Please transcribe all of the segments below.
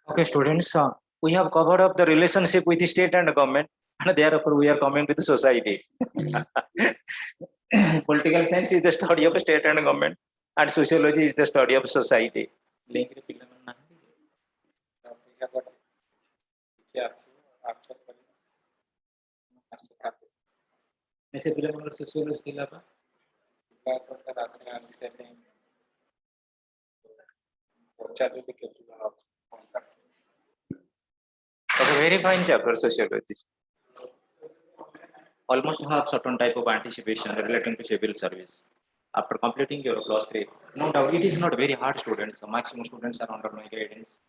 Okay, students, we have covered up the relationship with the state and government, and therefore we are coming to the society. Political science is the study of state and government, and sociology is the study of society. Okay, very fine chapter, sociology. Almost have certain type of anticipation relating to civil service. After completing your class 3, no doubt it is not very hard, students. The maximum students are under my guidance,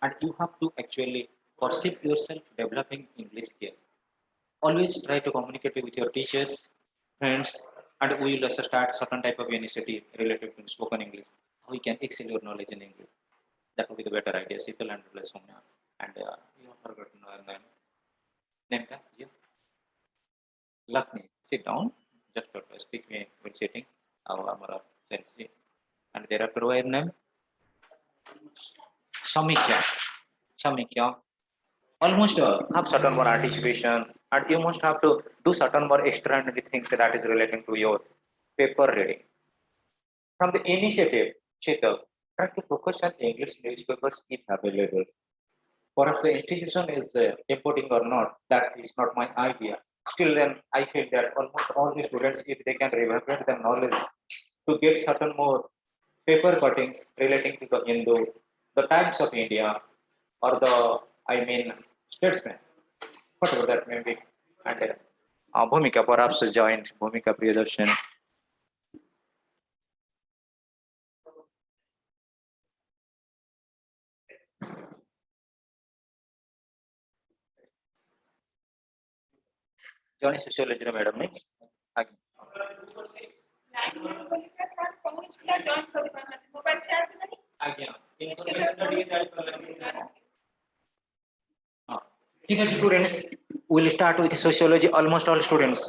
and you have to actually perceive yourself developing English skill. Always try to communicate with your teachers, friends, and we will also start certain type of initiative related to spoken English. How you can excel your knowledge in English. That would be the better idea. Simple and plus Soumya. And you have forgotten her name. Name ka? Yeah. Lakshmi. Sit down. Just speak me when sitting. Our selfie. And thereafter, your name? Samikya. Samikya. Almost have certain more anticipation, and you must have to do certain more extraordinary things that is relating to your paper reading. From the initiative, Chetak, try to focus on English newspapers if available. Perhaps the institution is importing or not, that is not my idea. Still, then I feel that almost all the students, if they can evaluate their knowledge to get certain more paper cuttings relating to the Hindu, the Times of India, or the, I mean, Statesman, whatever that may be. And Bhumika perhaps joined, Bhumika Priyadarshan. Johnny Sociology, madam, ne? आज्ञा information ଟିକେ ଜାଣି ପାରିଲେ ठीक है students will start with sociology almost all students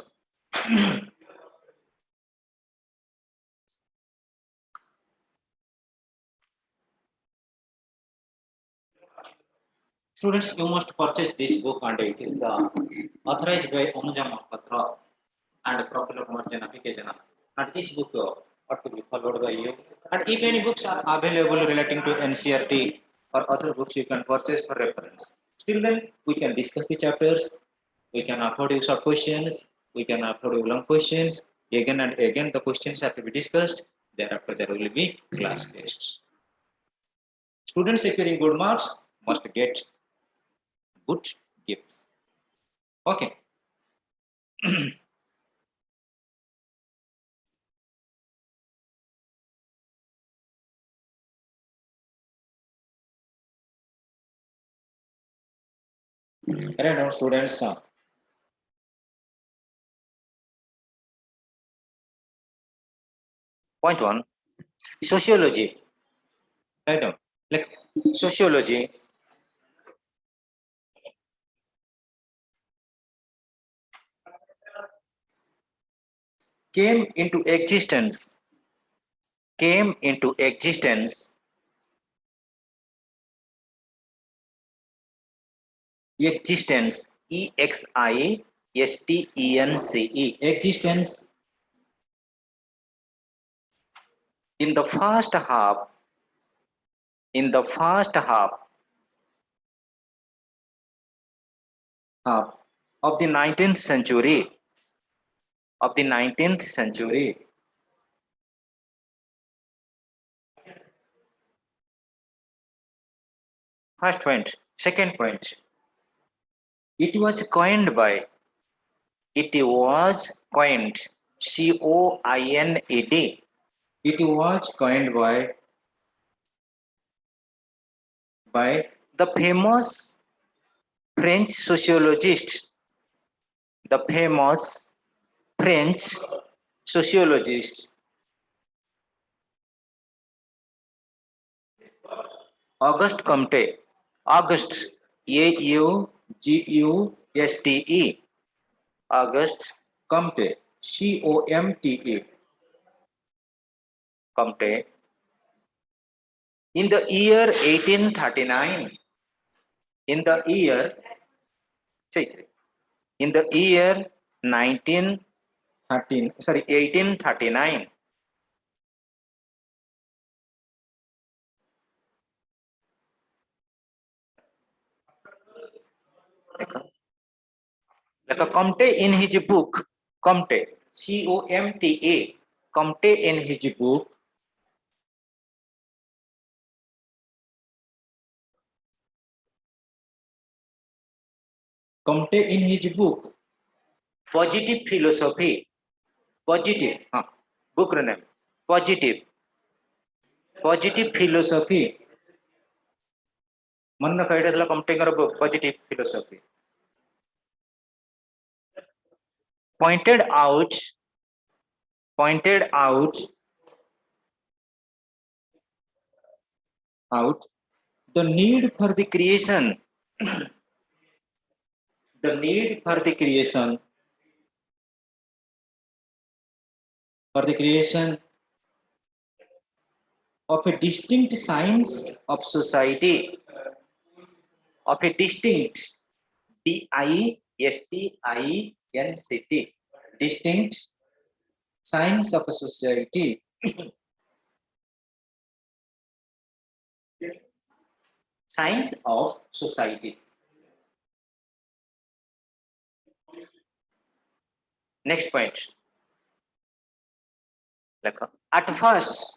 students you must purchase this book and it is authorized by Anuja Mahapatra and Professor Marjana Pikejana and this book ought to be followed by you and if any books are available relating to NCERT or other books you can purchase for reference. Still then we can discuss the chapters, we can afford you short questions, we can afford you long questions, again and again the questions have to be discussed, thereafter there will be class tests. Students securing good marks must get good gifts. Okay. Right now, students. Point one, sociology. Right now, like sociology. Came into existence existence in the first half of the 19th century First point. Second point. It was coined, C-O-I-N-E-D. It was coined by the famous French sociologist, Auguste Comte. Auguste, A-U-G-U-S-T-E. Auguste Comte, C-O-M-T-E. Comte. In the year 1839, in the year in the year 1839 like a Comte in his book Comte COMTA Comte in his book Comte in his book Positive Philosophy positive book name positive philosophy मन रखा Comteଙ୍କର book Positive Philosophy pointed out the need for the creation of a distinct science of society of a distinct DISTINCT distinct science of a society science of society next point like at first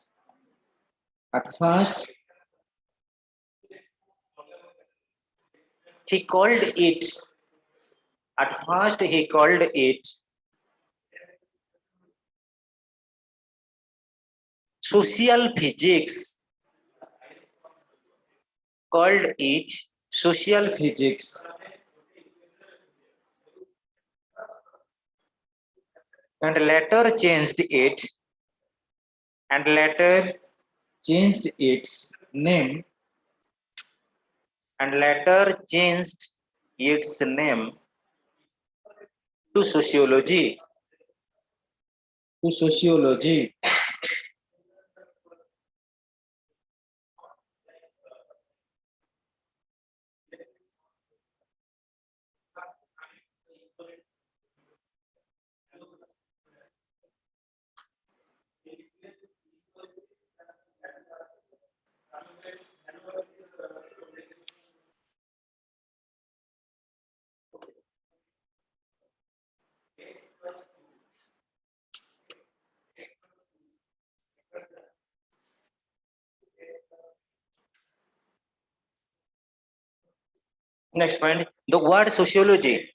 he called it social physics and later changed its name to sociology next point the word sociology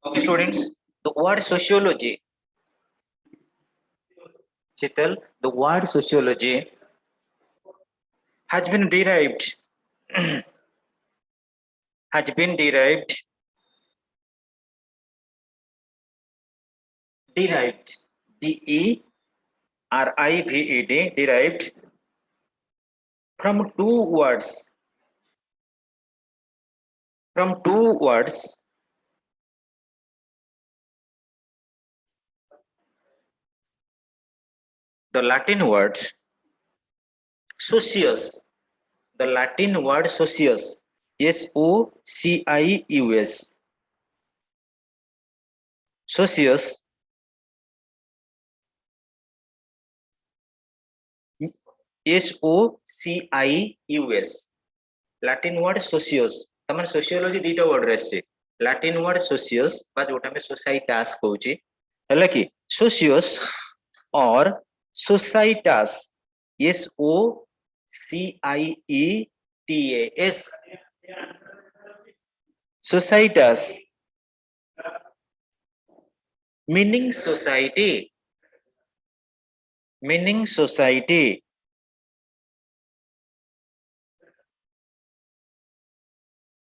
okay students the word sociology Chital the word sociology has been derived derived from two words the Latin word socius SOCIUS socius SOCIUS Latin word socius तमन sociology दीटा word रहছে Latin word socius बा जोटा में societas कहूची हैला कि socius और societas SOCIETAS societas meaning society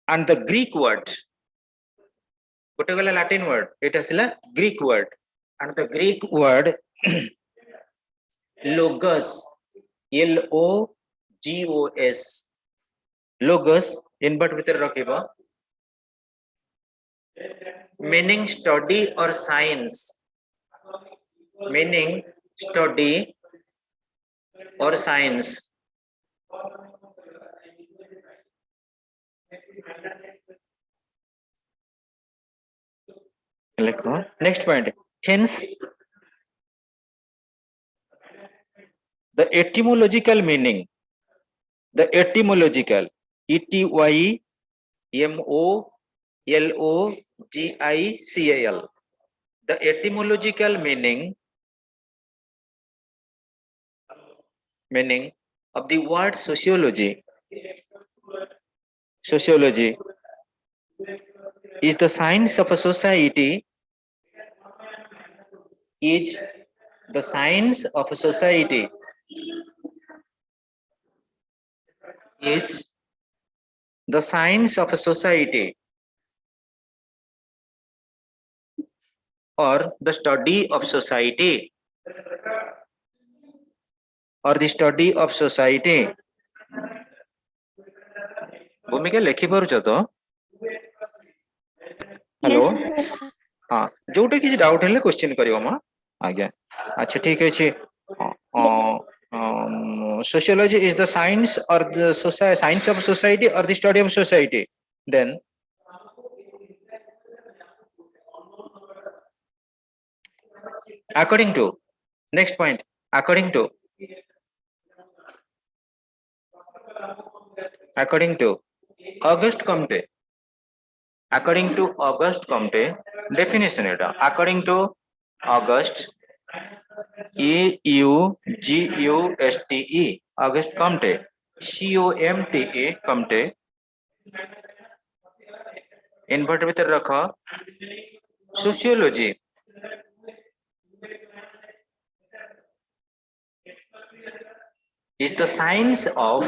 and the Greek word gote gala Latin word eta sila Greek word and the Greek word logos GOS logos invert भीतर रखिबो meaning study or science, meaning study or science. Next point. Hence, the etymological meaning, the etymological, ETYMOLOGICAL, the etymological meaning of the word sociology. Sociology is the science of a society. Is the science of a society. Is the science of a society or the study of society or the study of society. भूमिका लिखि पारुछ तो hello हाँ जोटे किसी doubt है question करियो मा आज्ञा अच्छा ठीक है sociology is the science or the society science of society or the study of society. Then according to next point, according to Auguste Comte, according to Auguste Comte definition eta according to Auguste AUGUSTE Auguste Comte COMTE Comte invert भीतर रख sociology is the science of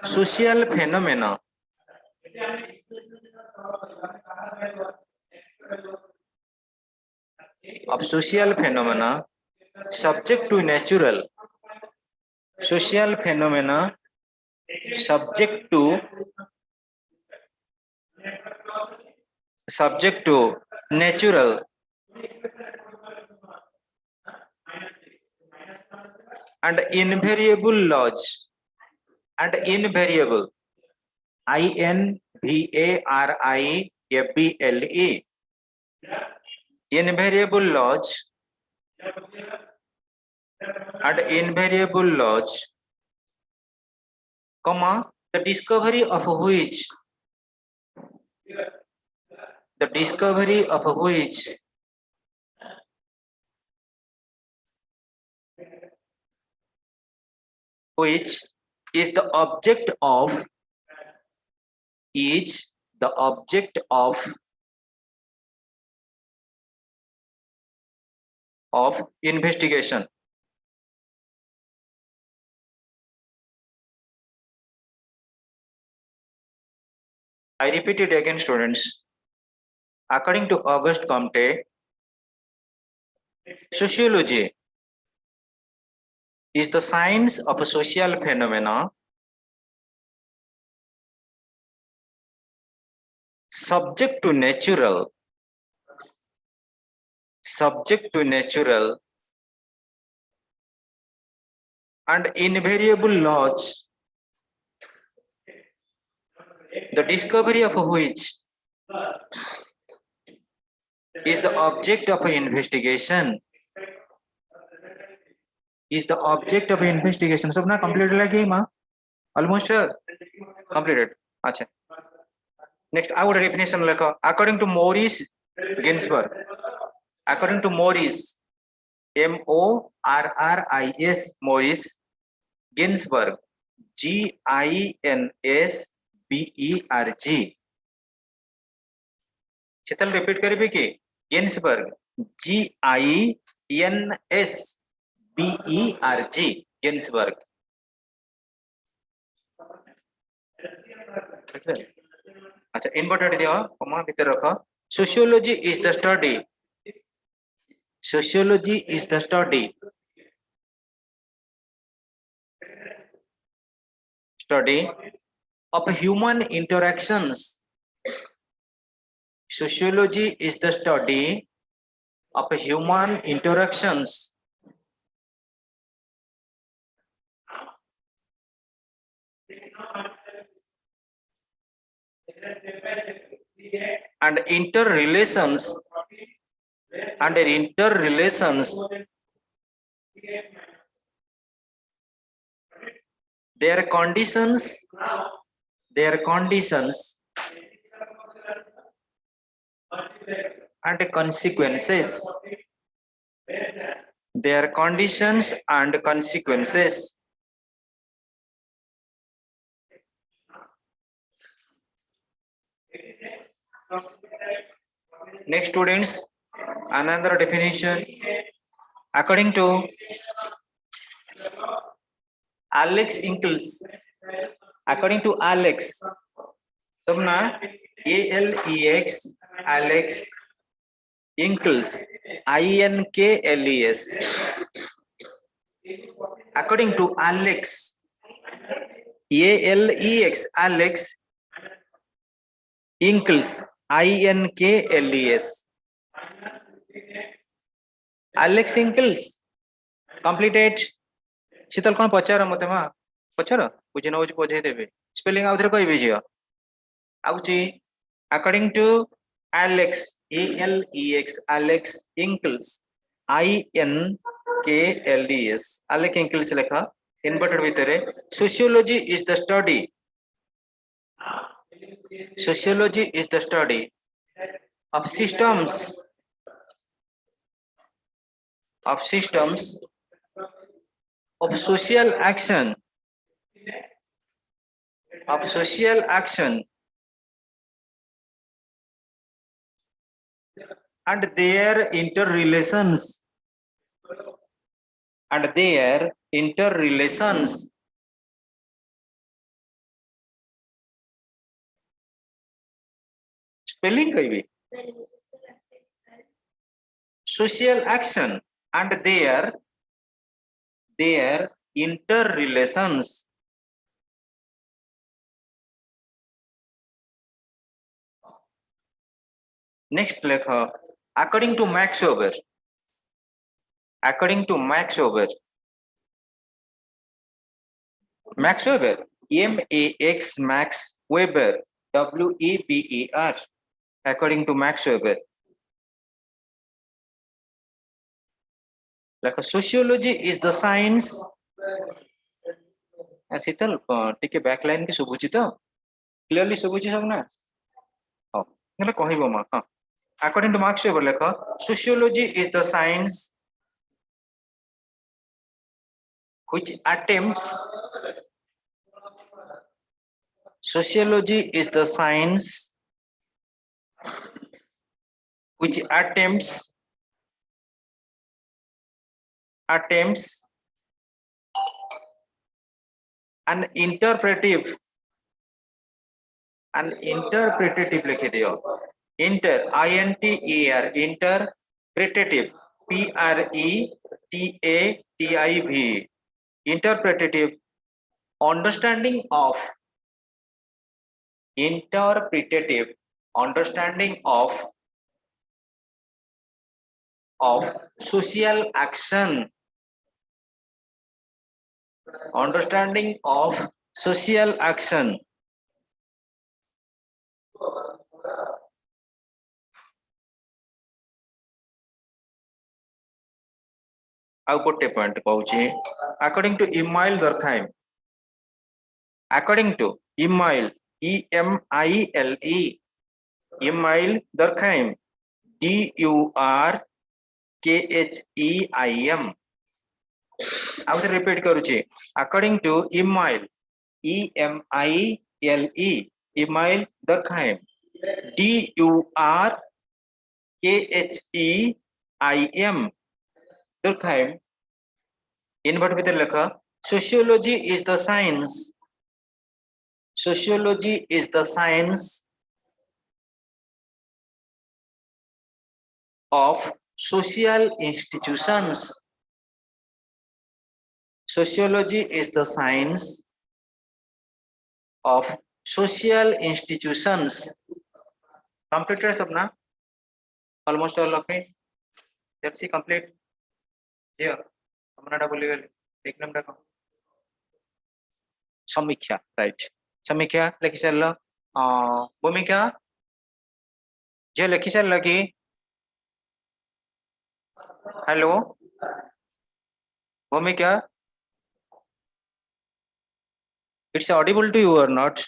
social phenomena subject to natural social phenomena subject to natural and invariable laws and invariable INVARIABLE invariable laws and invariable laws comma the discovery of which is the object of investigation. I repeat it again, students. According to Auguste Comte, sociology is the science of a social phenomena subject to natural and invariable laws, the discovery of which is the object of investigation. सब ना complete लगे माँ almost completed. अच्छा next I would definition लिखो according to Maurice Ginsburg, according to Maurice MORRIS Maurice Ginsburg GINSBERG Sheetal repeat करिबे कि Ginsburg GINSBERG Ginsburg. अच्छा inverted दियो कमा भीतर रखो sociology is the study Sociology is the study of human interactions. Sociology is the study of human interactions and interrelations their conditions and consequences. Their conditions and consequences. Next, students, another definition. According to Alex Ingalls, सबना Alex Ingalls, INKLES. According to Alex, Alex Ingalls, INKLES. Alex Ingalls completed. शीतल कौन पचार मते मा पचार बुझे न बुझे देबे spelling आउथरे कहबे जियो आउची according to Alex Alex Ingalls INKLES Alex Ingalls लेखा इन्वर्टेड भितरे sociology is the study of systems of social action and their interrelations spelling कहबे social action and their interrelations. Next lekha according to Max Weber, Max Weber Max Weber WEBER according to Max Weber like sociology is the science शीतल टिके backline की सुबुची तो clearly सुबुची सब ना हां नेले कहिबो मा हां according to Max Weber लेखा sociology is the science which attempts an interpretative लिख दियो interpretative PRETATIV interpretative understanding of social action ଆଉ गोटे पॉइंट कहूची according to Emile Durkheim Emile Durkheim DURKHEIM अब रिपीट करूची according to Emile Emile Durkheim DURKHEIM Durkheim invert भीतर लिखा sociology is the science of social institutions. Sociology is the science of social institutions. Completed Sapna? Almost all of it. Let's see complete. Here. Take number. Samikya, right. Samikya, like sir, Bhumika, je like sir lagi. Hello, Bhumika, it's audible to you or not?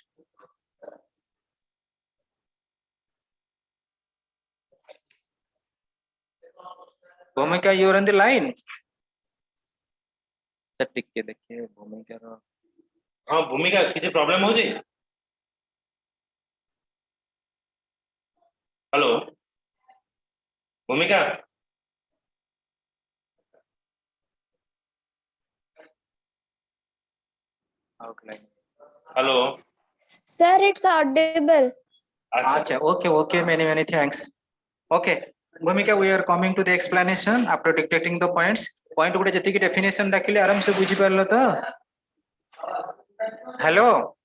Bhumika, you are on the line. Sir, टिके देखिए भूमिका रो. हाँ भूमिका किसी problem हो जी. Hello भूमिका. Outline. Hello. Sir, it's audible. Acha, okay, many thanks. Okay, Bhumika, we are coming to the explanation after dictating the points. Point गुड़े जति की definition डाकिले आराम से बुझी पारलो तो. Hello.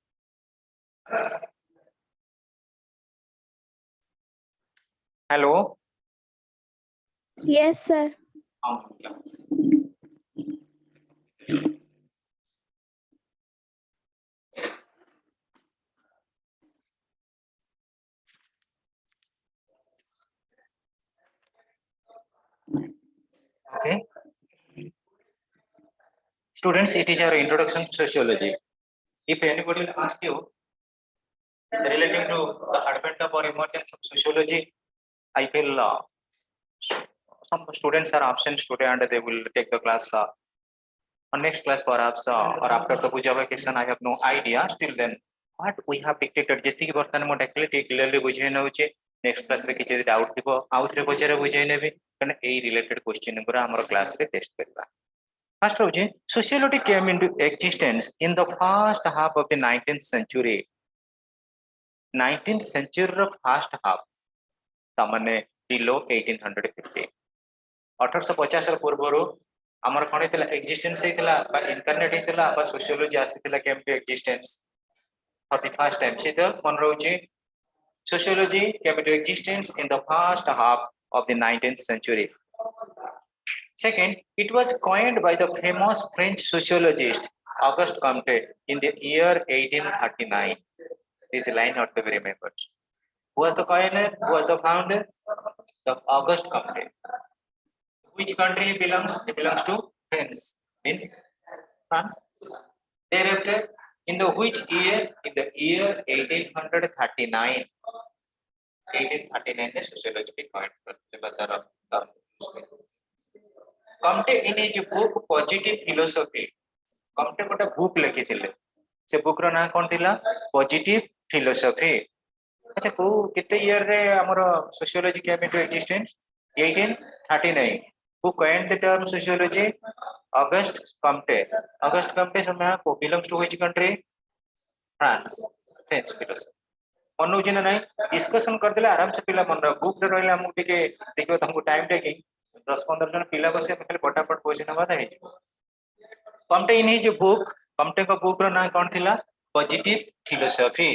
Hello. Yes, sir. Okay. Students, it is our introduction to sociology. If anybody will ask you relating to the advent of or emergence of sociology, I feel some students are absent today and they will take the class on next class perhaps or after the puja vacation. I have no idea. Still then, what we have dictated, jeti ki bartan mo declare clearly bujhe na uche. Next class re kichi doubt thibo, out re pachare bujhe nebi. Kane ei related question gura amar class re test kariba. First of all, sociology came into existence in the first half of the 19th century. 19th century ର first half तामने below 1850. 1850 ର ପୂର୍ବରୁ ଆମର କଣ ହେଇଥିଲା existence ହେଇଥିଲା ବା incarnate ହେଇଥିଲା ବା sociology ଆସିଥିଲା came to existence for the first time. ସେଟା ମନ ରହୁଛି sociology came into existence in the first half of the 19th century. Second, it was coined by the famous French sociologist Auguste Comte in the year 1839. This line ought to be remembered. Who was the coiner? Who was the founder? The Auguste Comte. Which country he belongs? He belongs to France. Means France. Thereafter, in the which year? In the year 1839. 1839 sociology coined. Comte in his book Positive Philosophy. Comte गोटे book लिखिथिले. से book रो ना कोन थिला? Positive Philosophy. अच्छा को कितने year रे हमरो sociology came into existence 1839. Who coined the term sociology? Auguste Comte. Auguste Comte समय को belongs to which country? France. French philosopher. Manu जिन नहीं डिस्कशन कर देले आराम से पिला मन बुक रे रहले हम टिके देखियो तुमको टाइम टेकिंग 10-15 जन पिला बसे खाली फटाफट क्वेश्चन हवा था hazy. Comte in his book, Comte का बुक रो ना कोन थिला? Positive Philosophy.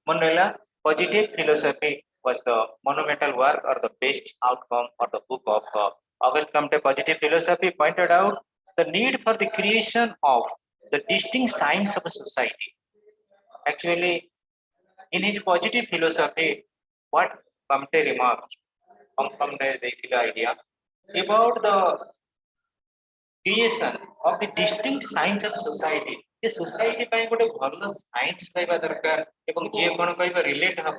मन रहला Positive Philosophy was the monumental work or the best outcome or the book of Auguste Comte. Positive Philosophy pointed out the need for the creation of the distinct signs of a society. Actually, in his Positive Philosophy, what Comte remarked, Comte the idea about the creation of the distinct signs of society. ये society ପାଇଁ ଗୋଟେ ଭଲ science ପାଇବା ଦରକାର ଏବଂ ଯେ କୋଣ କହିବା ରିଲେଟ ହବ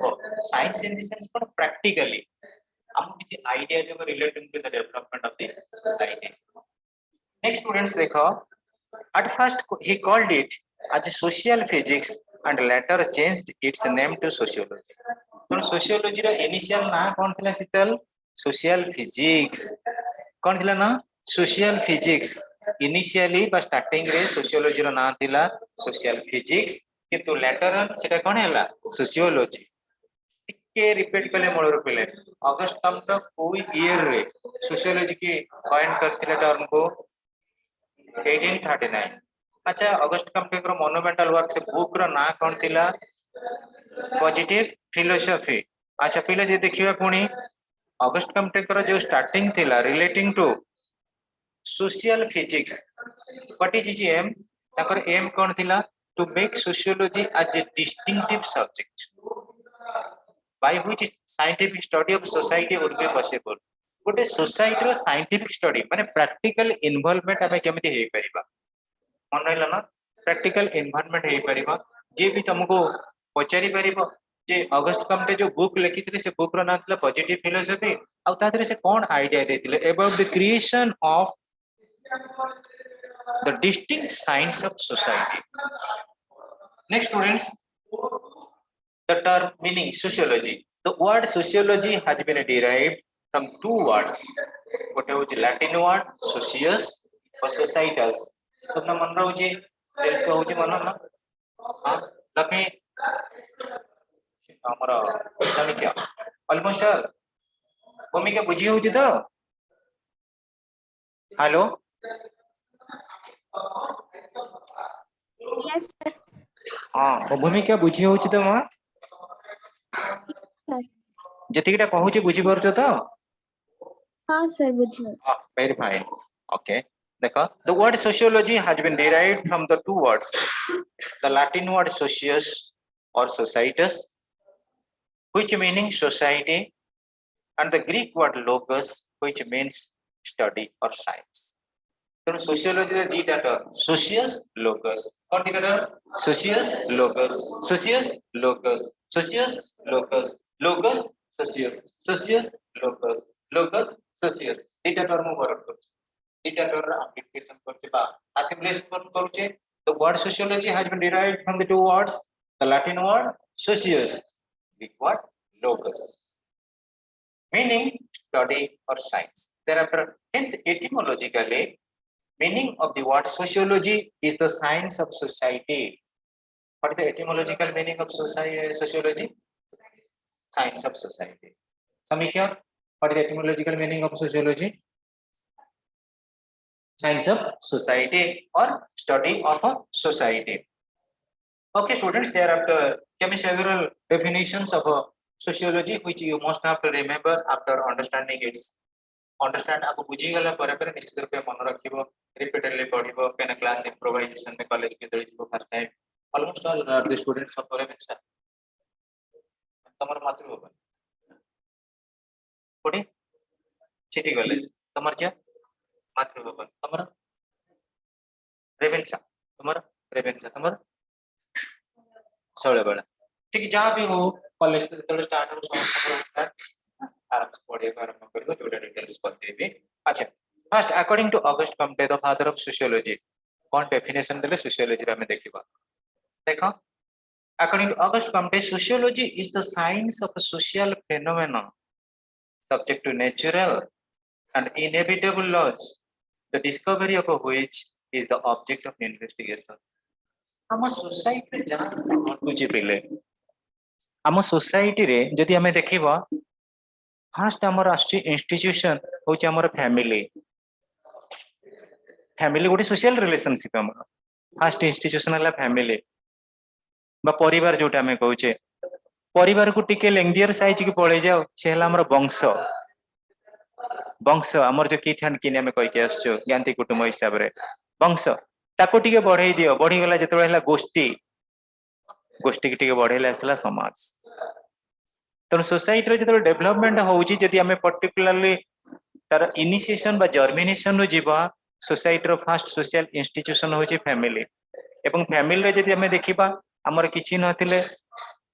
ସାଇନ୍ସ ଇନ ଦି ସେନ୍ସ କୋଣ ପ୍ରାକ୍ଟିକାଲି ଆମକୁ କିଛି ଆଇडिଆ ଦେବ relating to the development of the society. Next students देखो at first he called it as social physics and later changed its name to sociology. तो sociology रा initial ना कोन थिला शीतल? Social physics. कोन थिला ना? Social physics. इनिशियली बा स्टार्टिंग रे सोशियोलॉजी रो नाम थिला सोशल फिजिक्स किंतु लेटर सेटा कोन हैला? सोशियोलॉजी. के रिपीट कले मूल पिले अगस्ट कम्प्टे को ईयर रे सोशियोलॉजी की कॉइन करथिले टर्म को 1839। अच्छा अगस्ट कम्प्टे रो मोनुमेंटल वर्क से बुक रो ना कोन थिला पॉजिटिव फिलोसफी। अच्छा पिले जे देखिबा पुणी अगस्ट कम्प्टे रो जो स्टार्टिंग थिला relating to social physics what is aim ताकर एम कोन थिला to make sociology as a distinctive subject by which scientific study of society would be possible। गोटे सोसाइटी रो साइंटिफिक स्टडी माने प्रैक्टिकल इन्वॉल्वमेंट हमें केमिति हे परिबा मन रहला ना प्रैक्टिकल इन्वॉल्वमेंट हे परिबा जे भी तुमको पचारि परिबो जे अगस्ट कम्प्टे जो बुक लिखिथिले से बुक रो नाम थिला पॉजिटिव फिलोसफी आ ताथरे से कोन आईडिया देथिले about the creation of the distinct science of society. Next students the term meaning sociology, the word sociology has been derived from two words what is Latin word socius or societas सब ना मन रहुची तेलसे होची मन ना हां लक्ष्मी हमरा समीक्षा almost भूमिका बुझी होची तो हेलो Yes, sir. हां भूमिका बुझी होची तो मां Sir. जतिकिटा कहूची बुझी परछो तो हाँ sir, बुझियो। very fine okay देखो the word sociology has been derived from the two words the Latin word socius or societas which meaning society and the Greek word logos which means study or science। तो sociology रे दीटा term socius logos और दीटा term socius logos socius logos socius logos logos socius socius logos logos socius दीटा term work करछ दीटा term application करछ बा असिमुलेशन करछ। The word sociology has been derived from the two words the Latin word socius Greek word logos meaning study or science। Thereafter hence etymologically meaning of the word sociology is the science of society। What is the etymological meaning of sociology? Science of society। Samikya, what is the etymological meaning of sociology? Science of society or study of a society। Okay students, thereafter came several definitions of a sociology which you must have to remember after understanding its understand आपको बुझी गला पर निश्चित रूप से मन रखिबो repeatedly पढिबो केना class improvisation में कॉलेज के दळि जिवो first time almost all the students of करे बेचा तमर मातृभूमि कोठी सिटी कॉलेज तमर छ मातृभूमि तमर रेवेन्सा तमर सोळेबेला ठीक जहां भी हो कॉलेज तो स्टार्ट हो समस्त आरंभ पढ़े आरंभ करिबो जोडा डिटेल्स बतेबे। अच्छा first according to Auguste Comte the father of sociology कोन डेफिनेशन देले सोशियोलॉजी रे हमें देखिबा देखो according to Auguste Comte sociology is the science of social phenomena subject to natural and inevitable laws the discovery of which is the object of investigation. हम society रे जहां घटुची पिले हम सोसाइटी रे जदी हमें देखिबा फर्स्ट हमर आछि इंस्टीट्यूशन होछि हमर फैमिली फैमिली गोटे सोशल रिलेशनशिप हमर फर्स्ट इंस्टीट्यूशन हला फैमिली बा परिवार जोटा हमें कहूचे परिवार को टिके लेंदियर साइज के पळे जाओ से हला हमर वंश वंश हमर जो किथान किने हमें कहि के आछो ज्ञाति कुटुंब हिसाब रे वंश ताको टिके बढ़ाई दियो बढ़ी गला जेतबे हला गोष्ठी गोष्ठी के टिके बढ़ेला असला समाज। तो सोसाइटी रे जतबे डेवलपमेंट होउची जदी हमें पर्टिकुलरली तार इनिशिएशन बा जर्मिनेशन रो जीवा society row first social institution होची फैमिली एवं फैमिली रे जदी हमें देखिबा हमर किछि नथिले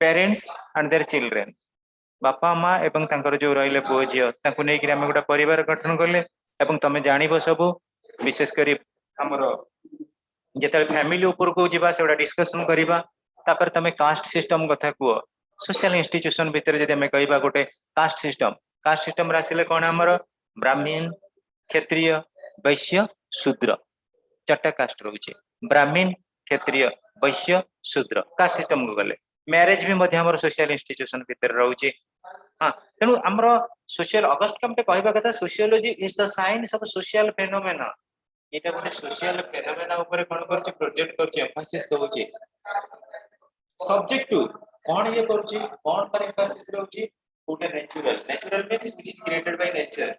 पेरेंट्स एंड देयर चिल्ड्रन बापा मां एवं तांकर जो रहिले पुओ जियो तांको नै कि हम गोटा परिवार गठन करले एवं तमे जानिबो सब विशेष करी हमर जेतले फैमिली ऊपर को जीवा सेडा डिस्कशन करिबा तापर तमे कास्ट सिस्टम कथा कुओ सोशल इंस्टीट्यूशन भीतर जदी हमें कहबा गोटे कास्ट सिस्टम रासिले कोन हमर ब्राह्मण क्षत्रिय वैश्य शूद्र चारटा कास्ट रहउचे ब्राह्मण क्षत्रिय वैश्य शूद्र कास्ट सिस्टम को गले मैरिज भी मध्य हमर सोशल इंस्टीट्यूशन भीतर रहउचे हाँ तेणु आमर सोशल अगस्ट कमटे कहवा कथा sociology is the science of social phenomena एटा गोटे सोशल फेनोमेना ऊपर कोन करछि प्रोजेक्ट करछि एम्फासिस दउछि सब्जेक्ट टू कोन ये करछि कोन पर एम्फासिस रहउछि गोटे natural means which is created by nature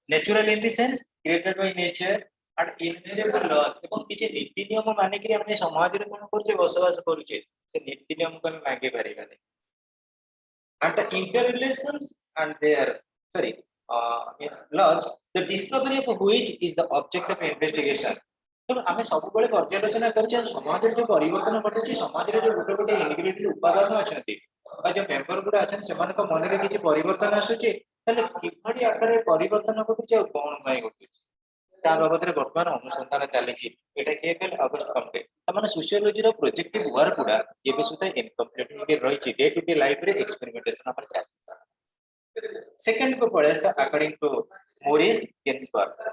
natural in the sense created by nature and inheritable laws एवं किछि नीति नियम माने कि हम समाज रे कोन करछि बसवास करछि से नीति नियम को हम मांगे परिबानी and the interrelations and their laws the discovery of which is the object of investigation तो आमे सब बेले पर्यालोचना करछे समाज रे जो परिवर्तन घटुची समाज रे जो गोटे गोटे इंटीग्रेटेड उपादान अछंती बा जो मेंबर गुडा अछन सेमान को मन रे किछि परिवर्तन आसुची तले किभଳି आकारे परिवर्तन घटुची और कोन भाई घटुची ता बाबत रे वर्तमान अनुसंधान चलीची एटा के कल अगस्त कमटे तमाने सोशियोलॉजी रो प्रोजेक्टिव वर्क गुडा एबे सुता इनकम्प्लीट के रहिची डे टू डे लाइफ रे एक्सपेरिमेंटेशन पर चलीची सेकंड को पड़े से अकॉर्डिंग टू मोरिस गिन्सबर्ग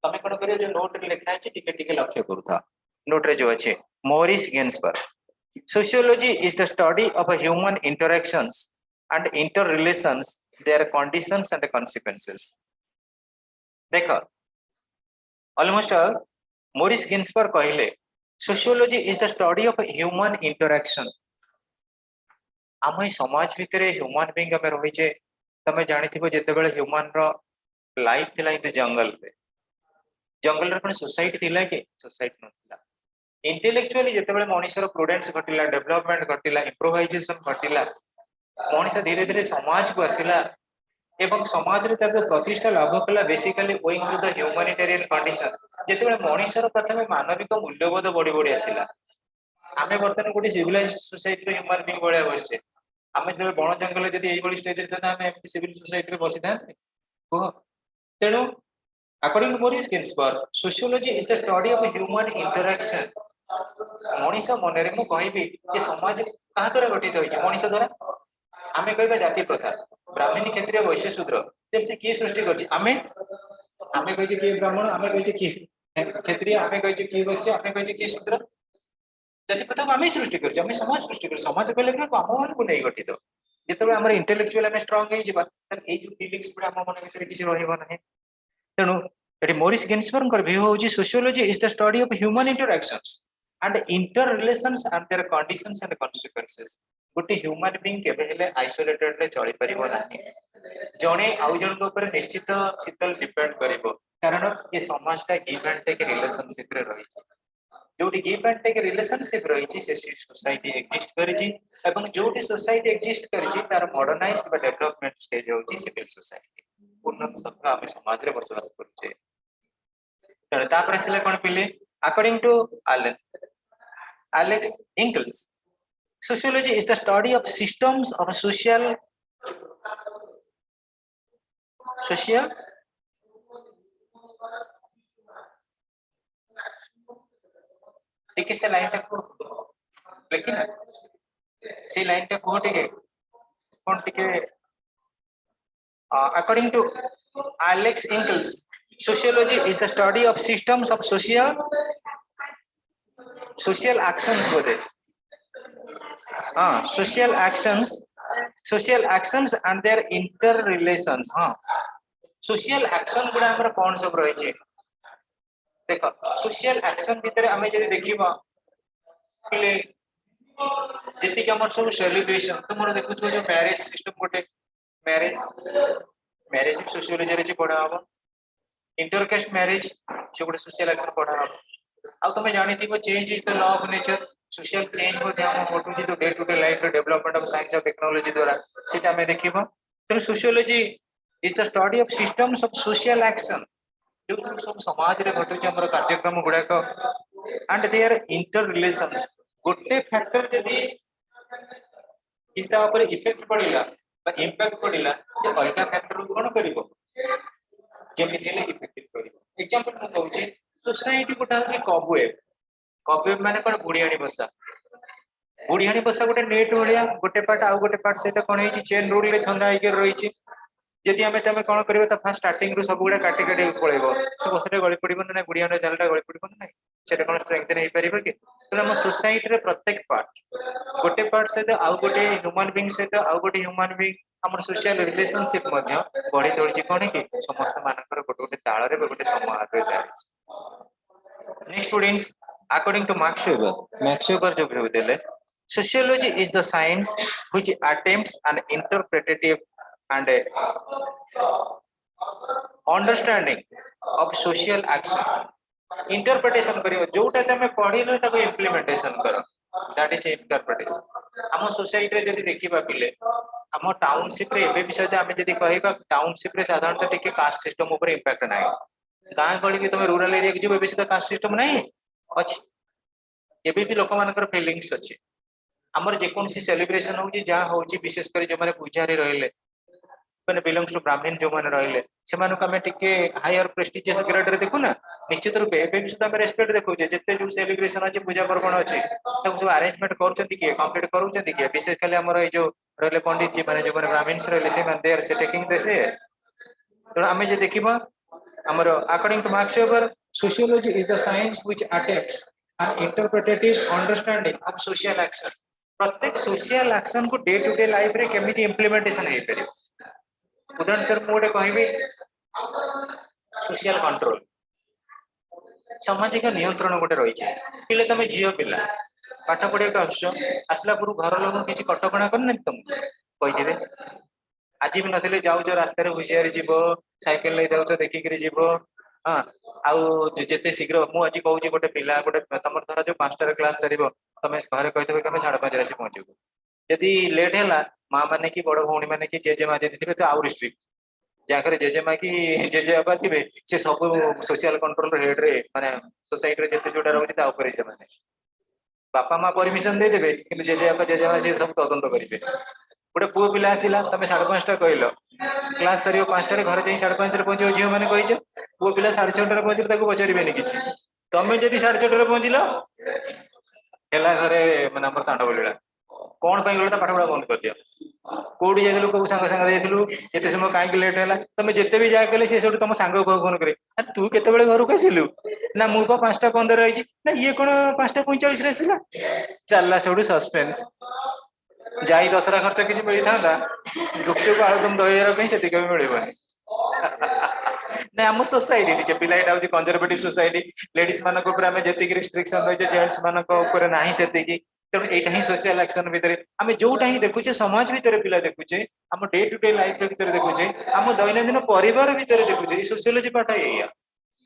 तमे कोन करियो जो नोट रे लिखा है टिके टिके लक्ष्य करूथा नोट रे जो अछि Morris Ginsberg sociology is the study of human interactions and interrelations their conditions and consequences देखो almost मोरिस गिन्सबर्ग कहले sociology is the study of human interaction आम समाज भितर ह्यूमन बीइंग हम रहिचे तमे जानिथिबो जेतेबेले ह्यूमन रो लाइफ थिला इन जंगल रे कोन सोसाइटी थिला के सोसाइटी नथिला इंटेलेक्चुअली जेतेबेले मनुष्य रो प्रूडेंस घटिला डेवलपमेंट घटिला इंप्रोवाइजेशन घटिला मनुष्य धीरे धीरे समाज को आसिला एवं समाज रे तार प्रतिष्ठा लाभ कला basically owing to the humanitarian condition जेतेबेले मनुष्य रो प्रथमे मानविक मूल्यबोध बड़ी बड़ी आसिला आमे वर्तमान गोटे सिविलाइज्ड सोसाइटी रे ह्यूमन बीइंग बळे बसचे आमे जब बण जंगल जदी एई बड़ी स्टेज रे था आमे एमती सिविल सोसाइटी रे बसी थाते को तेनु according to Morris Ginsberg sociology is the study of human interaction मनुष्य मनरे मु कहबी कि समाज कहा द्वारा गठित होइछ मनुष्य द्वारा आमे कहबा जाति प्रथा ब्राह्मणी क्षत्रिय वैश्य शूद्र ते से की सृष्टि करछि आमे कहिजे की ब्राह्मण आमे कहिजे की क्षत्रिय आमे कहिजे की वैश्य आमे कहिजे की शूद्र जाति प्रथा को आमे सृष्टि करछि आमे समाज सृष्टि कर समाज कहले कि हम मन को नै गठित जेतबे हमर इंटेलेक्चुअल हम स्ट्रांग हे जिबा त ए जो फीलिंग्स पुरा हम मन भीतर किछ रहइबो नै तेनु एटी मोरिस गिन्सबर्ग कर व्यू होछि sociology is the study of human interactions and interrelations and their conditions and consequences गोटे ह्यूमन बीइंग केबे हेले आइसोलेटेड रे चली परिबो नाही जणे आउ जण को ऊपर निश्चित शीतल डिपेंड करिवो कारण ये समाजटा गिव एंड टेक रिलेशनशिप रे रही छै जोटी गिव एंड टेक रिलेशनशिप रही छै से सोसाइटी एग्जिस्ट करि छी एवं जोटी सोसाइटी एग्जिस्ट करि छी तार मॉडर्नाइज्ड बा डेवलपमेंट स्टेज होछि सिविल सोसाइटी उन्नत सभ्य हम समाज रे बसवास करू छै तणे तापर सिले कोन पिले according to Alex Ingalls sociology is the study of systems of social ठीक से लाइन तक लेकिन से लाइन तक को टिके according to Alex Ingalls sociology is the study of systems of social actions बोले हाँ social actions and their interrelations हाँ social action गुड़ा हमरा कौन सब रही है देखो social action भीतर हमें जब देखिबा पिले जति के हमर सब सेलिब्रेशन तुमरो देखु तो जो मैरिज सिस्टम गोटे मैरिज सोशियोलॉजी रे पढ़ा हबो इंटरकास्ट मैरिज से गोटे सोशल एक्शन पढ़ा हबो आ तुम जानी थी change is the law of nature social change मध्ये हम घटुची तो डे टू डे लाइफ रे development of science of technology द्वारा सेटा हमें देखिबो तो sociology is the study of systems of social action जो सब समाज रे घटुची हमर कार्यक्रम गुडा को एंड देयर इंटर रिलेशंस गोटे फैक्टर यदि इसता ऊपर इफेक्ट पड़िला बा इंपैक्ट पड़िला से अलगा फैक्टर कोन करिवो जेमिति ले इफेक्ट करिवो एग्जांपल को कहूची सोसाइटी गोटा होची कॉबवेब माने कोन बुढ़ियाणी बसा गोटे नेट भलिया गोटे पार्ट आउ गोटे पार्ट सहित कोन हेची चेन रूल रे छंदा आइके रहिची जदि हमें तमे कोन करिवो त फर्स्ट स्टार्टिंग रु सब गुडा काटी काटी पळेबो से बसरे गळी पडिबो ना बुढ़ियाणी चालटा गळी पडिबो ना सेटा कोन स्ट्रेंथ नै परिबो कि तेणु आम सोसाइटी रे प्रत्येक पार्ट गोटे पार्ट सहित आउ गोटे ह्यूमन बीइंग सहित आउ गोटे ह्यूमन बीइंग आम सोशल रिलेशनशिप बढ़ी तोड़ी कौन कि समस्त मानकर गोटे गोटे ताल रे गोटे समाज चली next students according to Max Weber जो view देले sociology is the science which attempts an interpretative and a understanding of social action interpretation करियो जोटा तमे पढिलो ताको implementation करो that is interpretation हम सोसाइटी रे जदी देखिबा पिले हम टाउनशिप रे एबे विषय आमे जदी कहिबा टाउनशिप रे साधारणतः टिके कास्ट सिस्टम ऊपर इंपैक्ट नाही गां गली के तमे रूरल एरिया के जेबे बेसी कास्ट सिस्टम नाही अछि एबे भी लोक मानकर फीलिंग्स अछि हमर जे कोन सी सेलिब्रेशन होउची जा होउची विशेष कर जे माने पूजारी रहले माने बिलोंग्स टू ब्राह्मण जो माने रहले से मानु कमे टिके हायर प्रेस्टिजियस ग्रेड रे देखु ना निश्चित रूप एबे भी सुदा हम रेस्पेक्ट देखु जे जते जो सेलिब्रेशन अछि पूजा पर्वण अछि ताको सब अरेंजमेंट करूचंती के कंप्लीट करूचंती के विशेष खाली हमर ए जो रहले पंडित जी माने जो माने ब्राह्मण्स रहले से माने देयर से टेकिंग दिस तो हमें जे देखिबा हमर according two marks weber sociology is the science which attempts an interpretative understanding of social action प्रत्येक सोशल एक्शन को डे टू डे लाइफ रे केमिति इंप्लीमेंटेशन हे करी उदाहरण सर मोडे कहबी सोशल कंट्रोल सामाजिक नियंत्रण गोटे रही है पिले तमे झियो पिला पाठ पढ़िया को आसला पुरु घर लोग किछि कटकणा करन तुमको कहिथिबे आज भी नथिले जाउ जो रास्ता रे हुशियारी जीवो साइकिल ले जाउ तो देखि करी जीवो हां आउ जेते शीघ्र मु आज कहू छी गोटे पिला गोटे तमर धरा जो 5 टा क्लास सरीबो तमे घरे कहितबे तमे 5:30 रे पहुंचबो यदि लेट हैला मां माने की बड़ भौणी माने की जेजे मा जेति थिबे तो आउ रिस्ट्रिक्ट जाकर जेजे मा की जेजे बाबा थिबे से सब सोशल कंट्रोल हेड रे माने सोसाइटी रे जेते जोटा रहउती ता ऊपर से माने बापा मां परमिशन दे देबे किंतु जेजे बाबा जेजे मा से सब तदंत करिवे गोटे पुओ पिला आसिला तमे 5:30 कहलो क्लास सरियो 5 रे घर जाई 5:30 रे पहुंचो झियो माने कहिछ पुओ पिला 6:30 रे पहुंचो ताको पचारिबेनी किछि तमे जदी 6:30 रे पहुंचिलो हेला घरे माने हमर तांडव लीला कोन पई गलता पाठ पढ़ा बंद कर दियो कोडी जाइलु को संग संग जाइलु एते समय काई लेट हैला तमे जते भी जाय केले से सब तम संग को फोन करे तू केते बेले घर को आसिलु ना मु पा 5:15 रही ना ये कोन 5:45 रे आसिला चलला सोडू सस्पेंस जाई दसरा खर्च किसी मिली था गुपचुप आलू तुम 2000 कहीं से भी मिलबनी ना हम सोसाइटी टिके पिलाइटा होची कंजर्वेटिव सोसाइटी लेडीज मानक ऊपर हमें जेतिक रिस्ट्रिक्शन रही जेंट्स मानक ऊपर नाही सेतिकी तेणु एटा ही सोशल एक्शन भितर आम जोटा ही देखुचे समाज भितर पिला देखुचे आम डे टू डे लाइफ भितर देखुचे आम दैनंदिन परिवार भितर देखुचे सोशियोलॉजी पाठ एया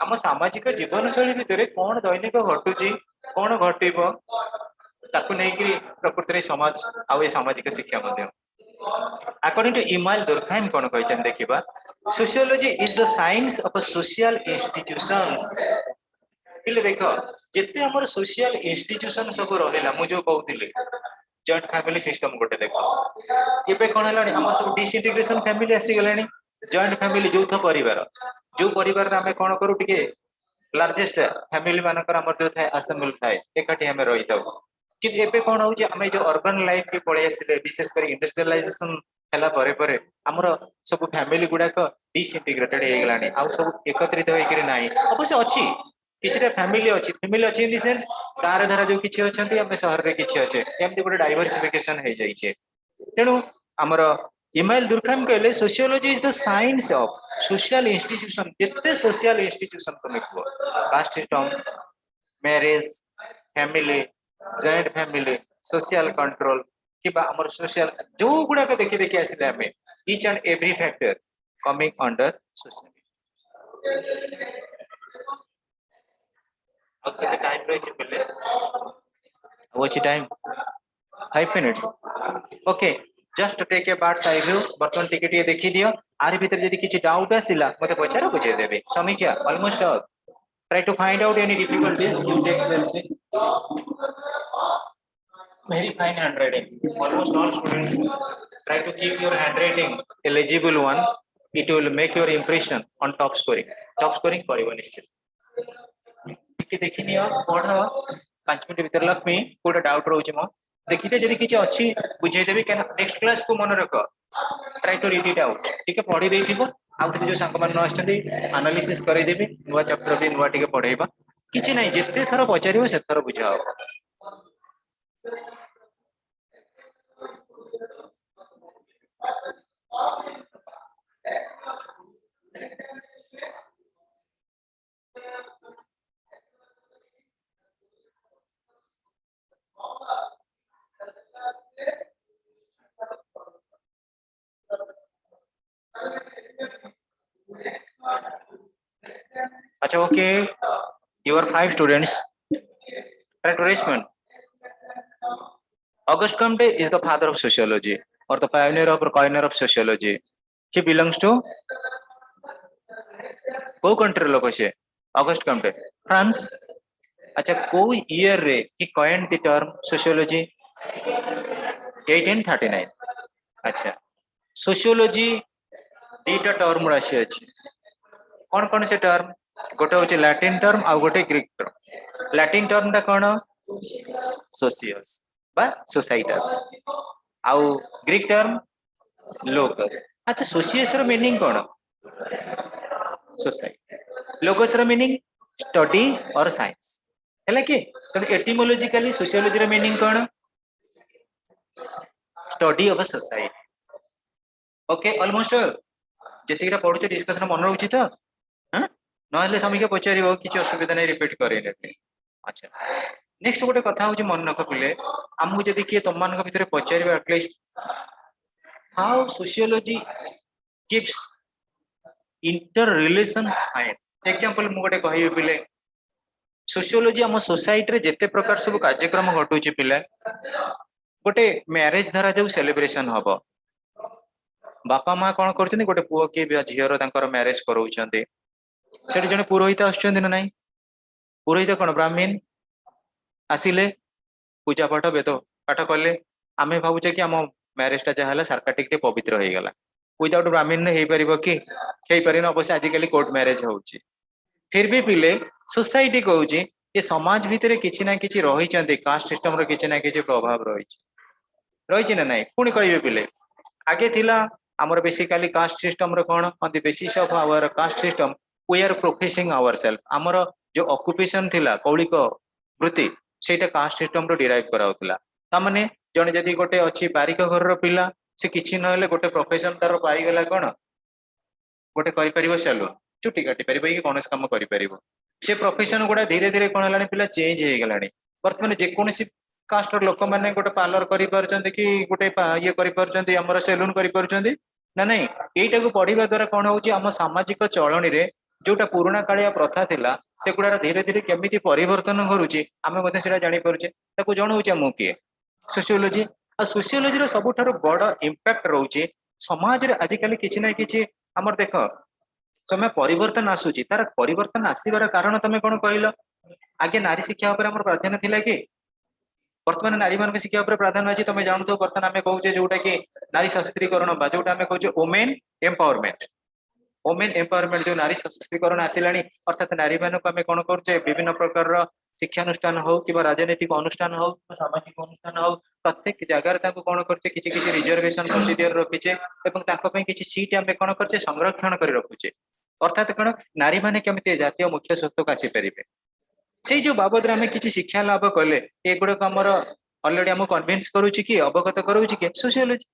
आम सामाजिक जीवन शैली भितर कौन दैनिक घटुची कौन घटिबो ताकू नहीं प्रकृति समाज आउ सामाजिक शिक्षा मध्य अकॉर्डिंग टू इमाइल दुर्कहाइम कौन कहछन देखिबा sociology is the science of social institutions पिले देखो जेते हमर सोशल इंस्टीट्यूशन सब रहला मु जो कहउतिले जॉइंट फैमिली सिस्टम गोटे देखो एबे कोन हलानी हमर सब डिसइंटीग्रेशन फैमिली आसी गलानी जॉइंट फैमिली यौथ परिवार जो परिवार रे हमें कोन करू टिके लार्जेस्ट फैमिली मानकर हमर जो थाए असेंबल थाए एकाठी हमें रही थाउ कि एबे कोन होउची हमें जो अर्बन लाइफ के पळे आसीले विशेष कर इंडस्ट्रियलाइजेशन हला परे परे हमर सब फैमिली गुडा को डिसइंटीग्रेटेड हे गलानी आ सब एकत्रित होई करी नाही अवश्य अछि किछरे फैमिली अछि इन द सेंस गार धारा जो किछि अछंती हमें शहर रे किछि अछि एमति गोटे डाइवर्सिफिकेशन हे जाई छे तेनु हमर इमाइल दुर्कहाइम कहले sociology is the science of social institution केते सोशल इंस्टीट्यूशन को मिलबो caste system marriage family joint family social control किबा हमर सोशल जो गुडा के देखि देखि आसिले हमें each and every factor coming under social अब कितना टाइम रही है पहले what time 5 minutes okay just take a bird's eye view बर्तन टिके टिके देखि दियो आरे भीतर जदी किछि डाउट आसिला मते पचारो बुझे देबे समीक्षा almost all try to find out any difficulties you take Chelsea very fine handwriting almost all students try to keep your handwriting a legible one it will make your impression on top scoring करिवो निश्चित कि देखिनी पढ़ 5 minute भीतर Lakshmi Kota doubt रहउची मो देखिते जदी किछि अछि बुझाई देबी केना नेक्स्ट क्लास को मन रख try to read it out ठीक है पढ़ी देथिबो आउथरे जो संग मान आछथि एनालिसिस करै देबी नुवा चैप्टर भी नुवा टिके पढैबा किछि नै जेते थरो पचारिबो से थरो बुझाओ अच्छा okay, you are 5 students. Try to respond. August Comte is the father of sociology or the pioneer of sociology. He belongs to को कंट्री लोग से ऑगस्ट कम्टे फ्रांस. अच्छा को ईयर रे ही कॉइन्ड द टर्म सोशियोलॉजी 1839. अच्छा sociology दीटा term राशि अछि कौन कौन से टर्म गोटे होचे लैटिन टर्म आ गोटे ग्रीक टर्म. लैटिन टर्म टा कौन सोसियस बा सोसाइटस आउ ग्रीक टर्म लोकस. अच्छा सोसियस रो मीनिंग कौन सोसाइटी, लोगोस रो मीनिंग स्टडी और साइंस हैला कि तो एटिमोलॉजिकली सोशियोलॉजी रो मीनिंग कौन study of a society. Okay almost जेतिकरा पढुछ डिस्कशन मन रहउछि त हां नहले समीके पचारिबो किछि असुविधा नै रिपीट करे नेबे. अच्छा नेक्स्ट गोटे कथा होछि मन नख पिले हमहु जदि किए तम मानक भितरे पचारिबा at least how sociology gives interrelations find. Example मु गोटे कहिबे पिले सोशियोलॉजी हम सोसाइटी रे जेते प्रकार सब कार्यक्रम घटुछि पिले गोटे मैरिज धरा जो सेलिब्रेशन हबो बापा माँ कौन कर गोटे पुओ कि झीर तांकर मैरिज कराउछन्ते सेठी जने पुरोहित आछन्ते ना नाही. पुरोहित कौन ब्राह्मण आसिले पूजा पाठ वेद पाठ कले आमे भाबुचे कि आम मैरिज टा जहाँ सार्काटिक पवित्र हो गला. विदाउट ब्राह्मण हो पारिबो कि हेई परिन अवश्य आजिकली कोर्ट मैरिज होउछि. फिर भी पिले सोसाइटी कहूछि ये समाज भितर किछि ना किछि रहिचन्ते कास्ट सिस्टम रो किछि ना किछि प्रभाव रहिछि ना नाही. पुणी कहबे पिले आगे थिला आमर बेसिकली कास्ट सिस्टम रो कोन on the basis of our caste system we are professing our self. आमर जो ऑक्युपेशन थिला कौलिक वृत्ति सेटा कास्ट सिस्टम रो डिराइव कराउतला. ता माने जने जदी गोटे अछि बारिक घर रो पिला से किछि नहले गोटे प्रोफेशन तार पाई गेला कोन गोटे करि परिबो सैलून चुटी काटी परिबो कि कोनस काम करि परिबो. से प्रोफेशन गुडा धीरे धीरे कोन हलानी पिला चेंज हे गेलानी. वर्तमान जे कोनसी कास्ट लोक माने गोटे पार्लर करि परचंते कि गोटे ये करि परचंते हमर सैलून करि परचंते ना नहीं. एटा को पढिबा द्वारा कोन होउची हम सामाजिक चलणी रे जोटा पुराना कालिया प्रथा थिला से गुडा धीरे धीरे केमिति परिवर्तन करूची आमे मध्ये सेटा जानि परचे ताको जणौचे मु के सोशियोलॉजी. आ सोशियोलॉजी रो सबुठारो बड़ इंपैक्ट रहउची समाज रे आजिकली किछि ना किछि हमर देख समय परिवर्तन आसुची तार परिवर्तन आसीबार कारण तमे कोन कहलो आगे नारी शिक्षा ऊपर हमर प्राधान्य थिला कि वर्तमान नारी मान शिक्षा ऊपर प्राधान्य अछि. तमे जानतो वर्तमान आमे कहूचे जोटा कि नारी सशक्तिकरण बा जोटा आमे कहूचे वुमेन एम्पावरमेंट. वुमेन एम्पावरमेंट जो नारी सशक्तिकरण आसिलानी अर्थात नारी मानक आमे कोन करचे विभिन्न प्रकार रो शिक्षानुष्ठान हो कि राजनीतिक अनुष्ठान हो सामाजिक अनुष्ठान हो प्रत्येक जगह ताको कोन करचे किछि किछि रिजर्वेशन प्रोसीजर रखिचे एवं ताको पय किछि सीट आमे कोन करचे संरक्षण करि रखुचे. अर्थात कोन नारी माने केमिति जातीय मुख्य स्वत्व आसी परिबे से जो बाबद रे आमे किछि शिक्षा लाभ कले एगुडा हमर ऑलरेडी हम कन्विंस करूची कि अवगत करूची कि सोशियोलॉजी.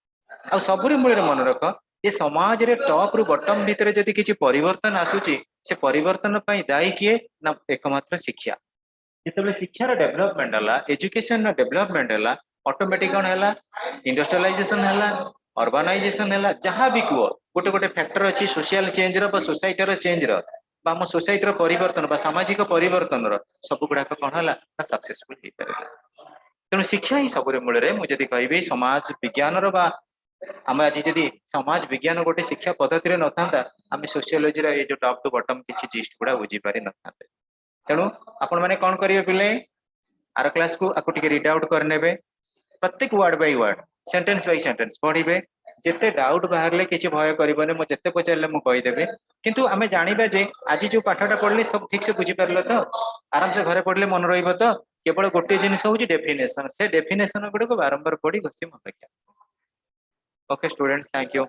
आ सबुरी मूल मन रख ये समाज रे टॉप रु बॉटम भीतर जदि किछि परिवर्तन आसुची से परिवर्तन पई दायी किए ना एकमात्र शिक्षा. जितेबाला शिक्षार डेभलपमेंट है एजुकेशन डेभलपमेंट है ऑटोमेटिक कौन है इंडस्ट्रियलाइजेशन है अर्बानाइजेशन है जहाँ भी कह गोटे गोटे फैक्टर अच्छी सोशल चेंज रो सोसाइटी चेंज रो आम सोसाइटी परिवर्तन सामाजिक परिवर्तन सब गुड़ाक कौन है सक्सेसफुल हो पारे. तेणु शिक्षा ही सब मूल मुझे कहि समाज विज्ञान आम आज जदि समाज विज्ञान गोटे शिक्षा पद्धति न था आम सोशियोलॉजी ये जो टॉप टू बॉटम किसी चीज गुड़ा बुझी पारि न था. तेणु आपण मैंने कौन करेंगे पिले आर क्लास को आपको टिके रीड आउट करने प्रत्येक word by word sentence by sentence पढ़े जिते डाउट बाहर किसी भय करने मुझे पचारे मुझे कहीदेवी. किंतु आम जाना जे आज जो पाठटा पढ़ले सब ठीक से बुझीपार तो आराम से घरे पढ़ले मन रही तो केवल गोटे जिन हूँ डेफिनेशन से डेफिनेशन गुड़ाक बारंबार पढ़ी घोषी मन रखा. Okay students thank you.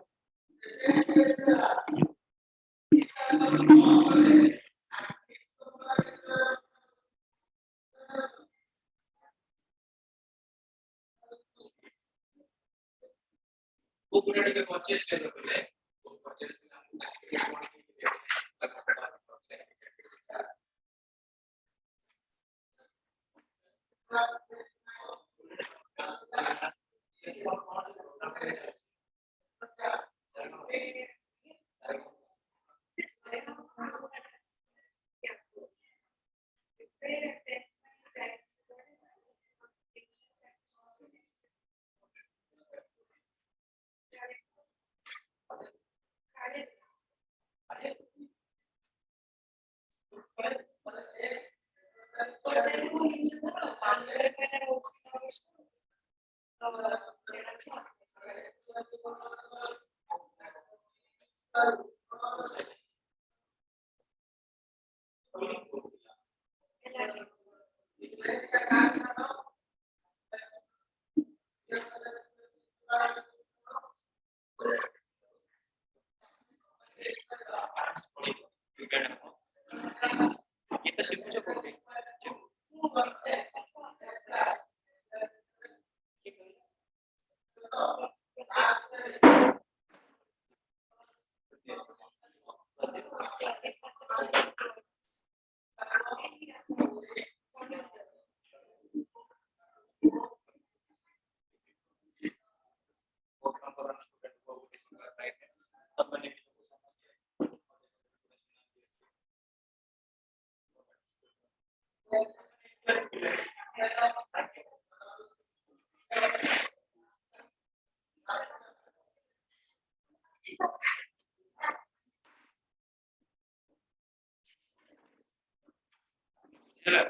Book ready के परचेज कर लो पहले वो परचेज में हम कैसे kita शिकू शकतो ते. चला